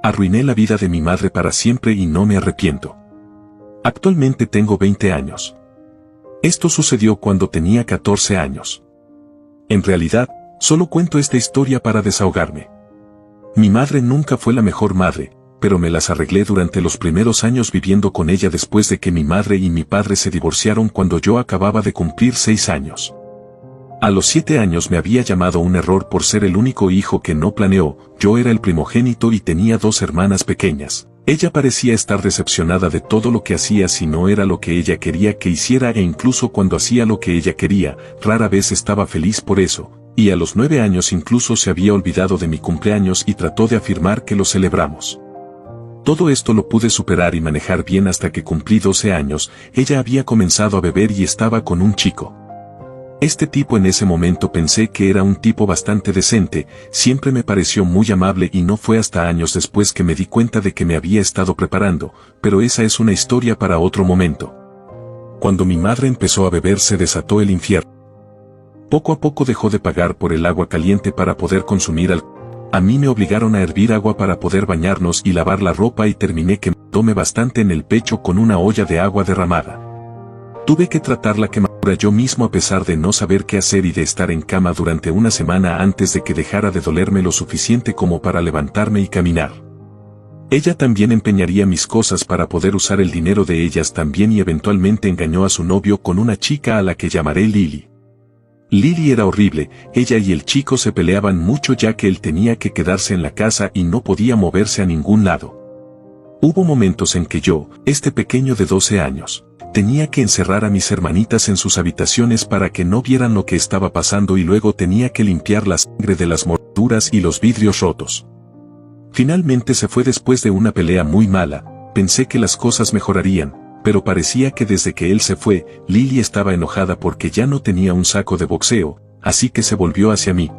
Arruiné la vida de mi madre para siempre y no me arrepiento. Actualmente tengo 20 años. Esto sucedió cuando tenía 14 años. En realidad, solo cuento esta historia para desahogarme. Mi madre nunca fue la mejor madre, pero me las arreglé durante los primeros años viviendo con ella después de que mi madre y mi padre se divorciaron cuando yo acababa de cumplir 6 años. A los 7 años me había llamado un error por ser el único hijo que no planeó. Yo era el primogénito y tenía 2 hermanas pequeñas. Ella parecía estar decepcionada de todo lo que hacía si no era lo que ella quería que hiciera, e incluso cuando hacía lo que ella quería, rara vez estaba feliz por eso, y a los 9 años incluso se había olvidado de mi cumpleaños y trató de afirmar que lo celebramos. Todo esto lo pude superar y manejar bien hasta que cumplí 12 años, ella había comenzado a beber y estaba con un chico. Este tipo en ese momento pensé que era un tipo bastante decente, siempre me pareció muy amable y no fue hasta años después que me di cuenta de que me había estado preparando, pero esa es una historia para otro momento. Cuando mi madre empezó a beber se desató el infierno. Poco a poco dejó de pagar por el agua caliente para poder consumir alcohol. A mí me obligaron a hervir agua para poder bañarnos y lavar la ropa y terminé quemándome bastante en el pecho con una olla de agua derramada. Tuve que tratar la quemadura yo mismo a pesar de no saber qué hacer y de estar en cama durante una semana antes de que dejara de dolerme lo suficiente como para levantarme y caminar. Ella también empeñaría mis cosas para poder usar el dinero de ellas también y eventualmente engañó a su novio con una chica a la que llamaré Lily. Lily era horrible, ella y el chico se peleaban mucho ya que él tenía que quedarse en la casa y no podía moverse a ningún lado. Hubo momentos en que yo, este pequeño de 12 años, tenía que encerrar a mis hermanitas en sus habitaciones para que no vieran lo que estaba pasando y luego tenía que limpiar la sangre de las morduras y los vidrios rotos. Finalmente se fue después de una pelea muy mala, pensé que las cosas mejorarían, pero parecía que desde que él se fue, Lily estaba enojada porque ya no tenía un saco de boxeo, así que se volvió hacia mí.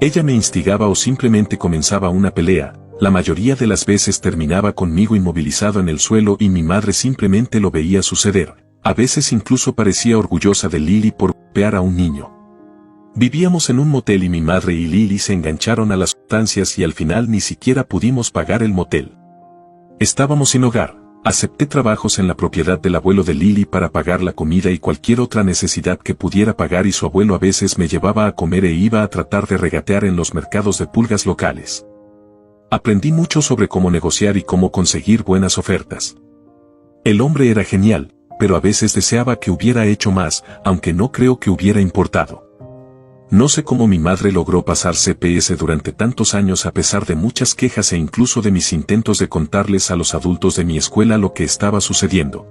Ella me instigaba o simplemente comenzaba una pelea. La mayoría de las veces terminaba conmigo inmovilizado en el suelo y mi madre simplemente lo veía suceder. A veces incluso parecía orgullosa de Lily por golpear a un niño. Vivíamos en un motel y mi madre y Lily se engancharon a las sustancias y al final ni siquiera pudimos pagar el motel. Estábamos sin hogar. Acepté trabajos en la propiedad del abuelo de Lily para pagar la comida y cualquier otra necesidad que pudiera pagar y su abuelo a veces me llevaba a comer e iba a tratar de regatear en los mercados de pulgas locales. Aprendí mucho sobre cómo negociar y cómo conseguir buenas ofertas. El hombre era genial, pero a veces deseaba que hubiera hecho más, aunque no creo que hubiera importado. No sé cómo mi madre logró pasar CPS durante tantos años a pesar de muchas quejas e incluso de mis intentos de contarles a los adultos de mi escuela lo que estaba sucediendo.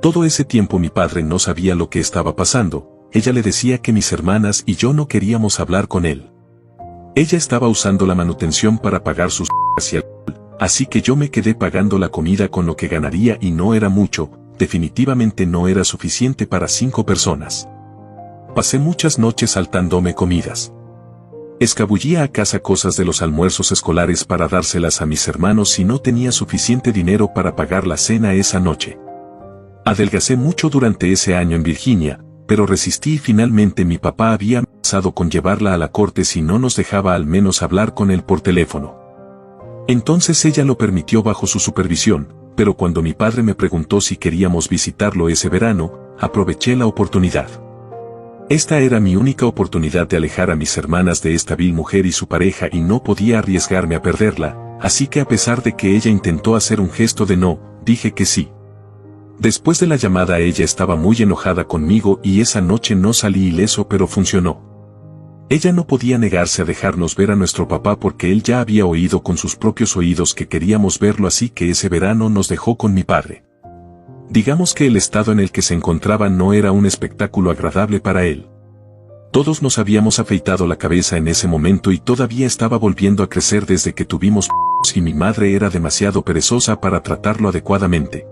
Todo ese tiempo mi padre no sabía lo que estaba pasando, ella le decía que mis hermanas y yo no queríamos hablar con él. Ella estaba usando la manutención para pagar sus y alcohol, así que yo me quedé pagando la comida con lo que ganaría y no era mucho, definitivamente no era suficiente para 5 personas. Pasé muchas noches saltándome comidas. Escabullía a casa cosas de los almuerzos escolares para dárselas a mis hermanos si no tenía suficiente dinero para pagar la cena esa noche. Adelgacé mucho durante ese año en Virginia, pero resistí y finalmente mi papá había amenazado con llevarla a la corte si no nos dejaba al menos hablar con él por teléfono. Entonces ella lo permitió bajo su supervisión, pero cuando mi padre me preguntó si queríamos visitarlo ese verano, aproveché la oportunidad. Esta era mi única oportunidad de alejar a mis hermanas de esta vil mujer y su pareja y no podía arriesgarme a perderla, así que a pesar de que ella intentó hacer un gesto de no, dije que sí. Después de la llamada ella estaba muy enojada conmigo y esa noche no salí ileso pero funcionó. Ella no podía negarse a dejarnos ver a nuestro papá porque él ya había oído con sus propios oídos que queríamos verlo, así que ese verano nos dejó con mi padre. Digamos que el estado en el que se encontraba no era un espectáculo agradable para él. Todos nos habíamos afeitado la cabeza en ese momento y todavía estaba volviendo a crecer desde que tuvimos y mi madre era demasiado perezosa para tratarlo adecuadamente.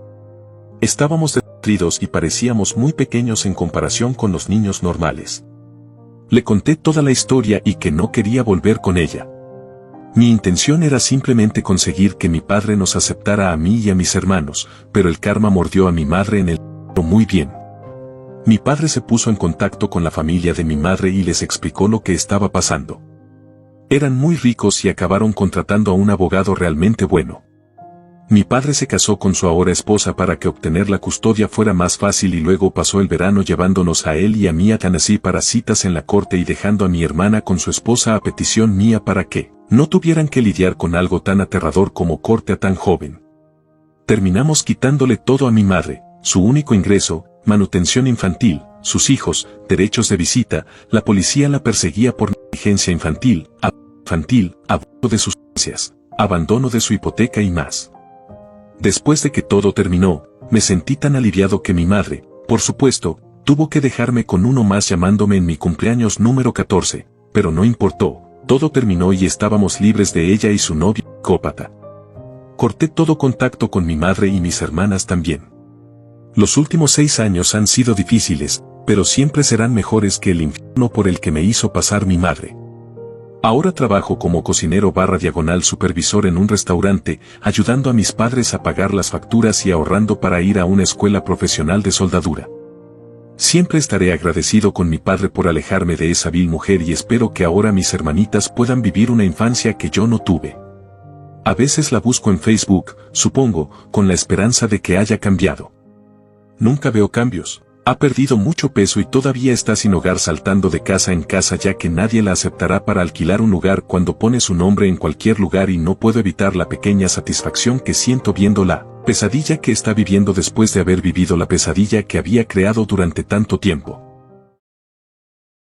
Estábamos desnutridos y parecíamos muy pequeños en comparación con los niños normales. Le conté toda la historia y que no quería volver con ella. Mi intención era simplemente conseguir que mi padre nos aceptara a mí y a mis hermanos, pero el karma mordió a mi madre en el muy bien. Mi padre se puso en contacto con la familia de mi madre y les explicó lo que estaba pasando. Eran muy ricos y acabaron contratando a un abogado realmente bueno. Mi padre se casó con su ahora esposa para que obtener la custodia fuera más fácil y luego pasó el verano llevándonos a él y a mí a Tennessee para citas en la corte y dejando a mi hermana con su esposa a petición mía para que no tuvieran que lidiar con algo tan aterrador como corte a tan joven. Terminamos quitándole todo a mi madre, su único ingreso, manutención infantil, sus hijos, derechos de visita, la policía la perseguía por negligencia infantil, abuso de sustancias, abandono de su hipoteca y más. Después de que todo terminó, me sentí tan aliviado que mi madre, por supuesto, tuvo que dejarme con uno más llamándome en mi cumpleaños número 14, pero no importó, todo terminó y estábamos libres de ella y su novio, psicópata. Corté todo contacto con mi madre y mis hermanas también. Los últimos 6 años han sido difíciles, pero siempre serán mejores que el infierno por el que me hizo pasar mi madre. Ahora trabajo como cocinero / supervisor en un restaurante, ayudando a mis padres a pagar las facturas y ahorrando para ir a una escuela profesional de soldadura. Siempre estaré agradecido con mi padre por alejarme de esa vil mujer y espero que ahora mis hermanitas puedan vivir una infancia que yo no tuve. A veces la busco en Facebook, supongo, con la esperanza de que haya cambiado. Nunca veo cambios. Ha perdido mucho peso y todavía está sin hogar saltando de casa en casa ya que nadie la aceptará para alquilar un lugar cuando pone su nombre en cualquier lugar y no puedo evitar la pequeña satisfacción que siento viendo la pesadilla que está viviendo después de haber vivido la pesadilla que había creado durante tanto tiempo.